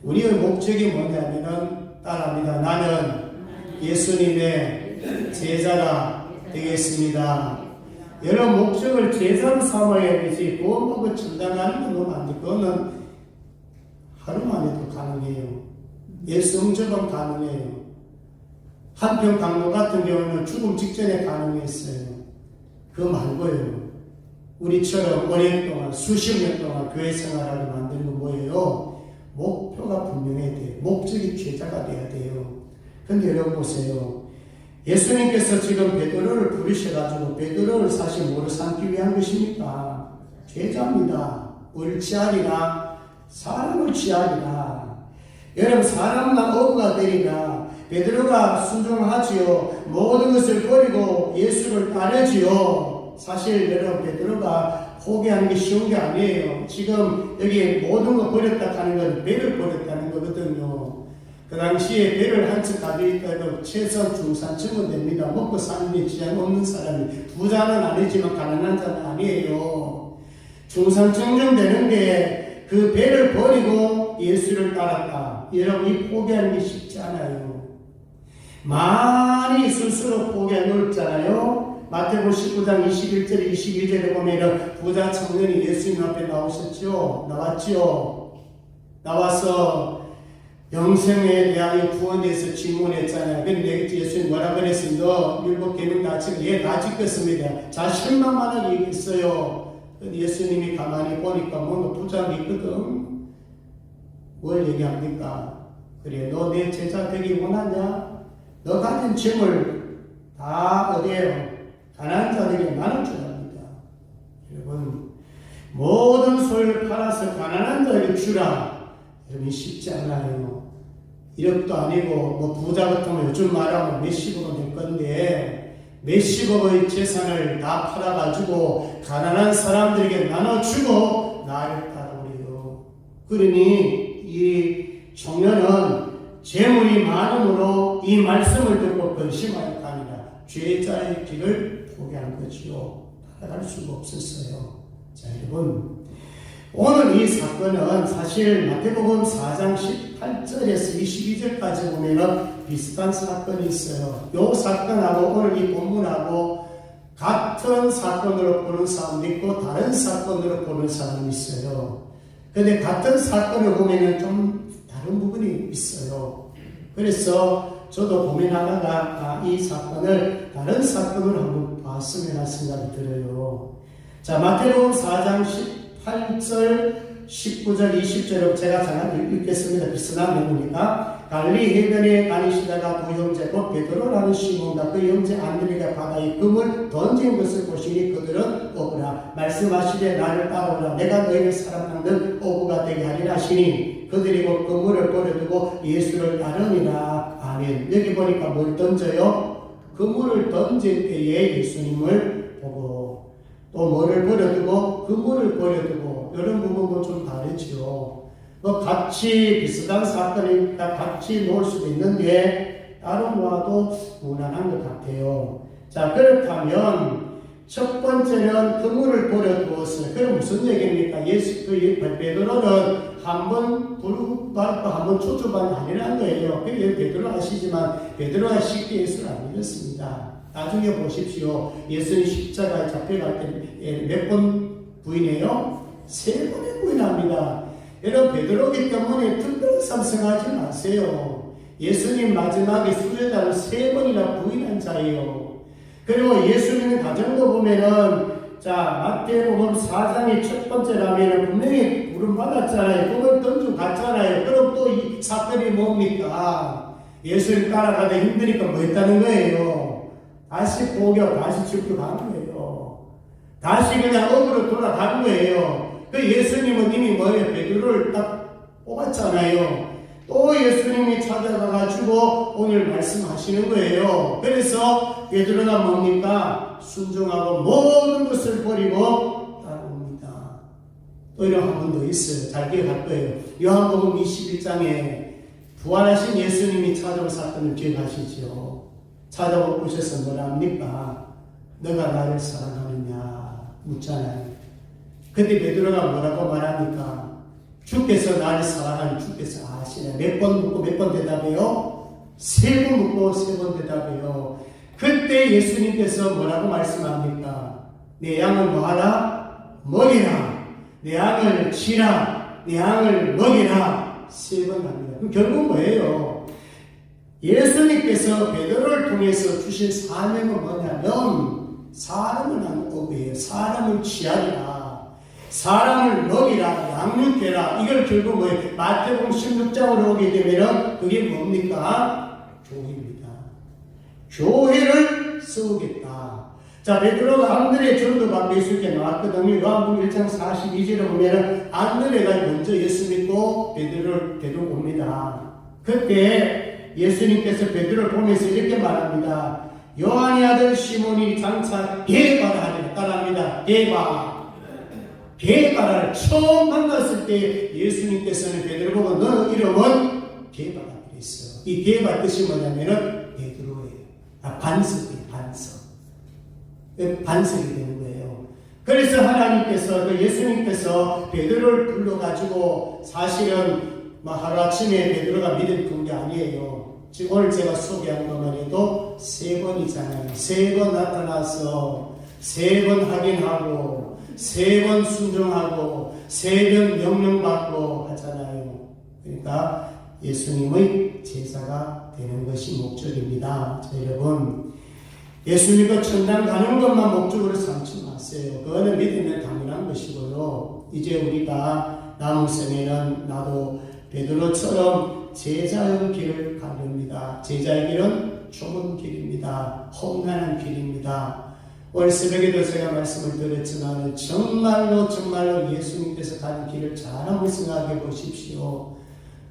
우리의 목적이 뭐냐면은 따라합니다. 나는 예수님의 제자가 되겠습니다. 여러 목적을 제자로 삼아야 되지 구원받고 천당 가는 건 너무 안 돼. 그거는 하루 만에도 가능해요. 예수 영접은 가능해요. 한평 강로 같은 경우는 죽음 직전에 가능했어요. 그거 말고요. 우리처럼 오랜 동안 수십 년 동안 교회 생활하게 만드는 건 뭐예요? 목표가 분명해야 돼요. 목적이 제자가 돼야 돼요. 근데 여러분 보세요. 예수님께서 지금 베드로를 부르셔가지고 베드로를 사실 뭐로 삼기 위한 것입니까? 제자입니다. 뭘 취하리라? 사람을 취하리라. 여러분 사람만 어부가 되리라. 베드로가 순종하지요. 모든 것을 버리고 예수를 따르지요. 사실 여러분 베드로가 포기하는 게 쉬운 게 아니에요. 지금 여기 모든 거 버렸다 하는 건 배를 버렸다는 거거든요. 그 당시에 배를 한 척 가지고 있다고 최소한 중산층은 됩니다. 먹고 사는 데 지장 없는 사람이 부자는 아니지만 가난한 자는 아니에요. 중산층 좀 되는 게 그 배를 버리고 예수를 따랐다. 여러분 이 포기하는 게 쉽지 않아요. 많이 스스로 포기하기 어렵잖아요. 마태복음 19장 21절 22절에 보면 부자 청년이 예수님 앞에 나왔죠. 나와서 영생에 대한 구원에 대해서 질문했잖아요. 근데 예수님 뭐라 그랬어요? 너 율법 계명 다 지켰어? 예, 다 지켰습니다. 자신만만하게 얘기했어요. 예수님이 가만히 보니까 뭔가 부자가 있거든. 뭘 얘기합니까? 그래, 너 내 제자 되기 원하냐? 너 가진 짐을 다 어디에요? 가난한 자들에게 나눌 줄 압니다. 여러분, 모든 소유를 팔아서 가난한 자에게 주라. 여러분, 쉽지 않아요. 1억도 아니고, 뭐 부자 같으면 요즘 말하면 몇십억은 될 건데, 몇십억의 재산을 다 팔아가지고, 가난한 사람들에게 나눠주고, 나를 따라오래요. 그러니, 이 청년은 재물이 많음으로 이 말씀을 듣고 근심하여 가니라. 죄자의 길을 포기한 거지요. 따라갈 수가 없었어요. 자, 여러분. 오늘 이 사건은 사실 마태복음 4장 18절에서 22절까지 보면 비슷한 사건이 있어요. 이 사건하고 오늘 이 본문하고 같은 사건으로 보는 사람도 있고 다른 사건으로 보는 사람이 있어요. 그런데 같은 사건을 보면 좀 다른 부분이 있어요. 그래서 저도 고민하다가 이 사건을 다른 사건으로 한번 봤으면 하는 생각이 들어요. 자, 마태복음 4장 18절, 19절, 20절을 제가 잠깐 읽겠습니다. 비슷한 내용이니까. 갈릴리 해변에 다니시다가 두 형제 곧 베드로라는 시몬과 그 형제 안드레가 바다에 금을 던진 것을 보시니 그들은 어부라 말씀하시되 나를 따라오라 내가 너희를 사랑하는 어부가 되게 하리라 하시니 그들이 곧 그물을 버려두고 예수를 따르니라. 아멘. 여기 보니까 뭘 던져요? 그물을 던질 때에 예수님을 보고 또 뭐를 버려두고 그물을 버려두고 이런 부분도 좀 다르죠. 뭐 같이 비슷한 사건이니까 같이 놓을 수도 있는데 따로 놓아도 무난한 것 같아요. 자, 그렇다면 첫 번째는 그물을 버려두었어요. 그럼 무슨 얘기입니까? 베드로는 한번 부르받고 한번 초조반이 아니라는 거예요. 베드로 아시지만 베드로가 쉽게 예수를 안 믿었습니다. 나중에 보십시오. 예수님 십자가에 잡혀갈 때 몇 번 부인해요? 3번에 부인합니다. 여러분 베드로기 때문에 특별히 삼성하지 마세요. 예수님 마지막에 수제자를 3번이나 부인한 자예요. 그리고 예수님 가정도 보면은 자 마태복음 4장의 첫 번째라면은 분명히 부름받았잖아요. 그걸 던지고 갔잖아요. 그럼 또 이 사건이 뭡니까? 예수님 따라가다 힘드니까 뭐 했다는 거예요? 다시 포기하고 다시 죽고 간 거예요. 다시 그냥 업으로 돌아간 거예요. 그 예수님은 이미 뭐예요? 베드로를 딱 뽑았잖아요. 또 예수님이 찾아가가지고 오늘 말씀하시는 거예요. 그래서 베드로가 뭡니까? 순종하고 모든 것을 버리고 따라옵니다. 또 이런 한 번 더 있어요. 잘 기억할 거예요. 요한복음 21장에 부활하신 예수님이 찾아온 사건을 기억하시죠? 찾아오셔서 뭐라 합니까? 너가 나를 사랑하느냐 묻잖아요. 그때 베드로가 뭐라고 말합니까? 주께서 나를 사랑하는 주께서 아시네. 몇 번 묻고 몇 번 대답해요? 3번 묻고 3번 대답해요. 그때 예수님께서 뭐라고 말씀합니까? 내 양을 뭐하라? 먹이라. 내 양을 치라. 내 양을 먹이라. 3번 합니다. 그럼 결국 뭐예요? 예수님께서 베드로를 통해서 주신 사명은 뭐냐면 사람을 하는 법이에요. 사람을 취하리라. 사람을 먹이라, 양육해라. 이걸 결국 뭐예요? 마태복음 16장으로 오게 되면 그게 뭡니까? 교회입니다. 교회를 세우겠다. 자, 베드로가 안드레 전도가 예수께 나왔거든요. 요한복음 1장 42절에 보면 안드레가 먼저 예수 믿고 베드로를 데리고 옵니다. 그때 예수님께서 베드로를 보면서 이렇게 말합니다. 요한의 아들 시몬이 장차 게바라 하리라. 따라합니다. 게바라를 처음 만났을 때 예수님께서는 베드로 보고 너 이름은 게바라 그랬어요. 이 게바 뜻이 뭐냐면은 베드로예요. 반석이에요. 반석이 되는 거예요. 그래서 하나님께서 예수님께서 베드로를 불러가지고 사실은 하루아침에 베드로가 믿을 그런 게 아니에요. 지금 오늘 제가 소개한 것만 해도 3번이잖아요. 3번 나타나서 3번 확인하고 3번 순종하고 3번 명령받고 하잖아요. 그러니까 예수님의 제자가 되는 것이 목적입니다. 자, 여러분 예수님과 천당 가는 것만 목적으로 삼지 마세요. 그거는 믿으면 당연한 것이고요. 이제 우리가 남은 생에는 나도 베드로처럼 제자의 길을 가렵니다. 제자의 길은 좁은 길입니다. 험난한 길입니다. 오늘 새벽에도 제가 말씀을 드렸지만 정말로 예수님께서 가는 길을 잘 한번 생각해 보십시오.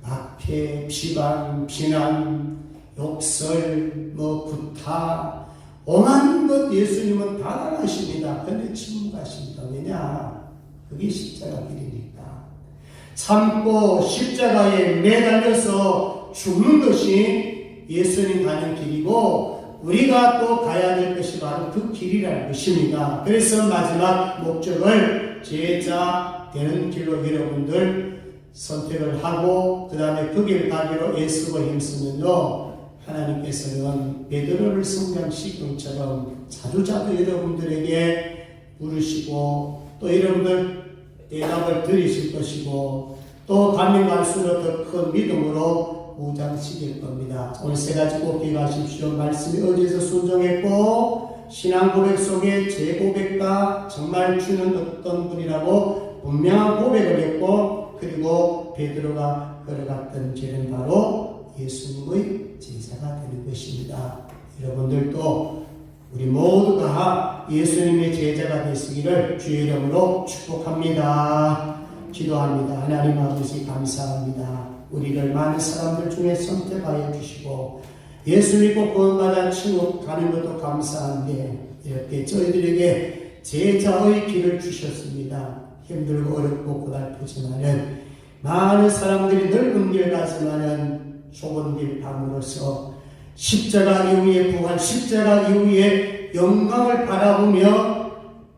악해, 비방, 비난, 욕설, 구타, 오만 것 예수님은 다 당하십니다. 그런데 침묵하십니다. 왜냐? 그게 십자가 길이니까. 참고 십자가에 매달려서 죽는 것이 예수님 가는 길이고 우리가 또 가야 될 것이 바로 그 길이라는 것입니다. 그래서 마지막 목적을 제자 되는 길로 여러분들 선택을 하고 그 다음에 그 길 가기로 애쓰고 힘쓰면요 하나님께서는 베드로를 성장시킨 것처럼 자주 여러분들에게 부르시고 또 여러분들 대답을 드리실 것이고 또 가면 갈수록 더 큰 믿음으로 무장시킬 겁니다. 오늘 세 가지 꼭 기억하십시오. 말씀에 의지해서 순종했고 신앙 고백 속에 제 고백과 정말 주는 어떤 분이라고 분명한 고백을 했고 그리고 베드로가 걸어갔던 길은 바로 예수님의 제자가 되는 것입니다. 여러분들도 우리 모두가 예수님의 제자가 되시기를 주의 이름으로 축복합니다. 기도합니다. 하나님 아버지 감사합니다. 우리를 많은 사람들 중에 선택하여 주시고 예수 믿고 구원받아 천국 가는 것도 감사한데 이렇게 저희들에게 제자의 길을 주셨습니다. 힘들고 어렵고 고달프지만은 많은 사람들이 넓은 길 가지만은 좁은 길 밤으로써 십자가 이후의 부활, 십자가 이후의 영광을 바라보며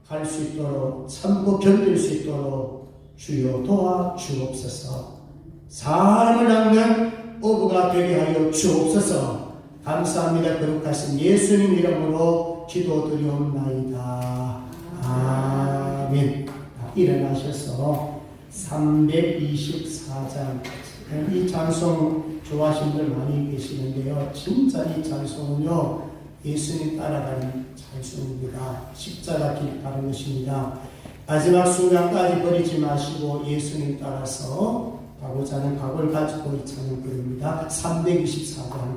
갈 수 있도록 참고 견딜 수 있도록 주여 도와 주옵소서. 사람을 닦는 어부가 되게 하여 주옵소서. 감사합니다. 거룩하신 예수님 이름으로 기도드리옵나이다. 아멘. 일어나셔서 324장 이 찬송 좋아하시는 분들 많이 계시는데요. 진짜 이 찬송은요 예수님 따라가는 찬송입니다. 십자가 길 가는 것입니다. 마지막 순간까지 버리지 마시고 예수님 따라서 가고자 하는 각오를 가지고 이 찬송 부릅니다. 324장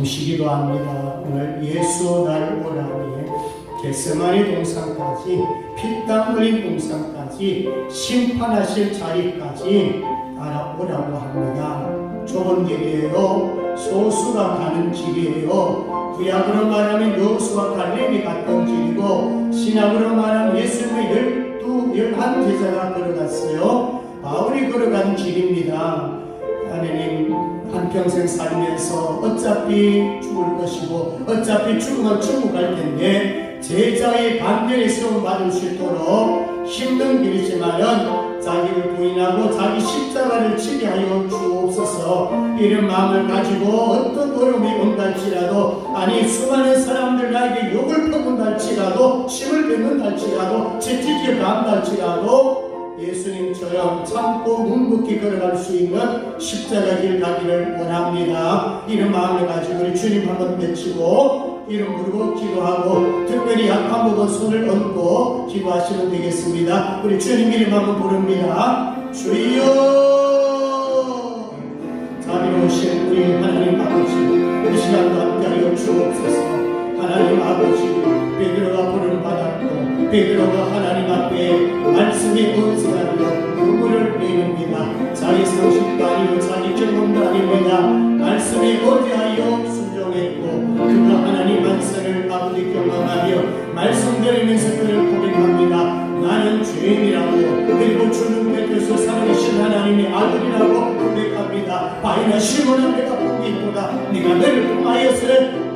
잠시 기도합니다. 오늘 예수 날 오라니 겟세마네 동산까지 피땀 흘린 동산까지 심판하실 자리까지 따라오라고 합니다. 좁은 길이에요. 소수가 가는 길이에요. 구약으로 말하면 여호수아 갈렙이 갔던 길이고 신약으로 말하면 예수님의 11 제자가 걸어갔어요. 바울이 걸어간 길입니다. 하나님 한평생 살면서 어차피 죽을 것이고 어차피 죽으면 천국 갈 텐데 제자의 반면에 시험 받을 수 있도록 힘든 길이지만은 자기를 부인하고 자기 십자가를 지게 하여 주옵소서. 이런 마음을 가지고 어떤 어려움이 온달지라도 아니 수많은 사람들 나에게 욕을 퍼문달지라도 침을 뱉는달지라도 채찍질 한달지라도 예수님처럼 참고 묵묵히 걸어갈 수 있는 십자가 길 가기를 원합니다. 이런 마음을 가지고 우리 주님 한번 외치고 이름 부르고 기도하고 특별히 약한 부분 손을 얹고 기도하시면 되겠습니다. 우리 주님 이름 한번 부릅니다. 주여. 자비로우신 우리 하나님 아버지 이 시간도 함께하여 주옵소서. 하나님 아버지 베드로가 부름 받았고 베드로가 하나님 앞에 말씀이 권세하여 눈물을 흘립니다. 자기 상식도 아니고 자기 경험도 아닙니다. 말씀에 거대하여 순종했고 그가 하나님 말씀을 아버지 경험하며 말씀드리면서 그를 고백합니다. 나는 죄인이라고 그리고 주는 뺏겨서 살아계신 하나님의 아들이라고 고백합니다. 바위나 시몬아 내가 보기보다 네가 너를 통하여서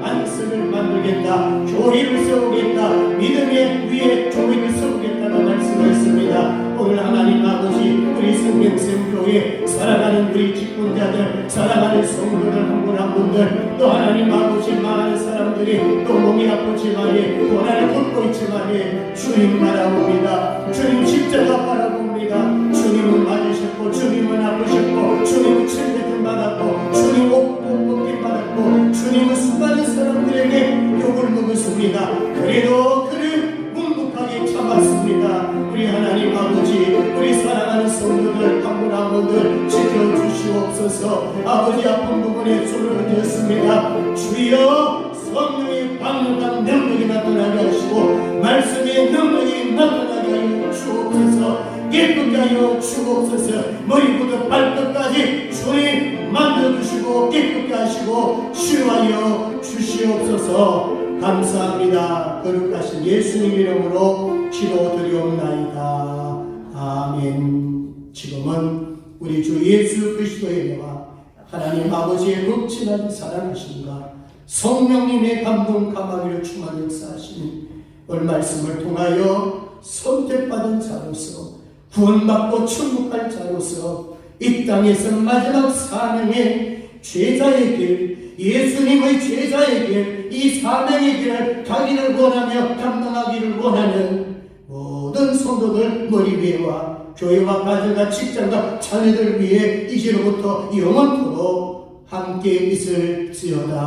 안식을 만들겠다. 교회를 세우겠다. 믿음의 위에 교회를 세우겠다는 말씀하셨습니다. 오늘 하나님 아버지 우리 성경샘교회 살아가는 우리 직분자들 살아가는 성도들 한 분 한 분들 또 하나님 아버지 많은 사람들이 또 몸이 아프지만이 고난을 걷고 있지만이 주님 바라봅니다. 주님 십자가 바라봅니다. 주님은 맞으셨고 주님은 아프셨고 주님은 침뱉음 받았고 주님 옷 벗김 받았고 주님은 수많은 사람들에게 욕을 먹었습니다. 그래도 그를 묵묵하게 참았습니다. 우리 하나님 아버지 우리 사랑하는 성도들 한 분 한 분들 지켜주시옵소서. 아버지 아픈 부분에 손을 얹었습니다. 주여 성령의 강력한 능력이 나타나게 하시고 말씀의 능력이 나타나게 하여 주옵소서. 깨끗게 하여 주옵소서. 머리부터 발끝까지 주님 만져주시고 깨끗게 하시고 치유하여 주시옵소서. 감사합니다. 거룩하신 예수님 이름으로 기도드리옵나이다. 아멘. 지금은 우리 주 예수 그리스도의 은혜와 하나님 아버지의 극진한 사랑하심과 성령님의 감동 감화기를 충만 역사하신 오늘 말씀을 통하여 선택받은 자로서 구원받고 천국할 자로서 이 땅에서 마지막 사명의 제자의 길, 예수님의 제자의 길, 이 사명의 길을 가기를 원하며 감당하기를 원하는 모든 성도들 머리 위에와 교회와 가정과 직장과 자녀들 위해 이제로부터 영원토록 함께 있을지어다.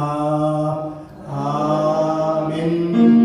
아멘.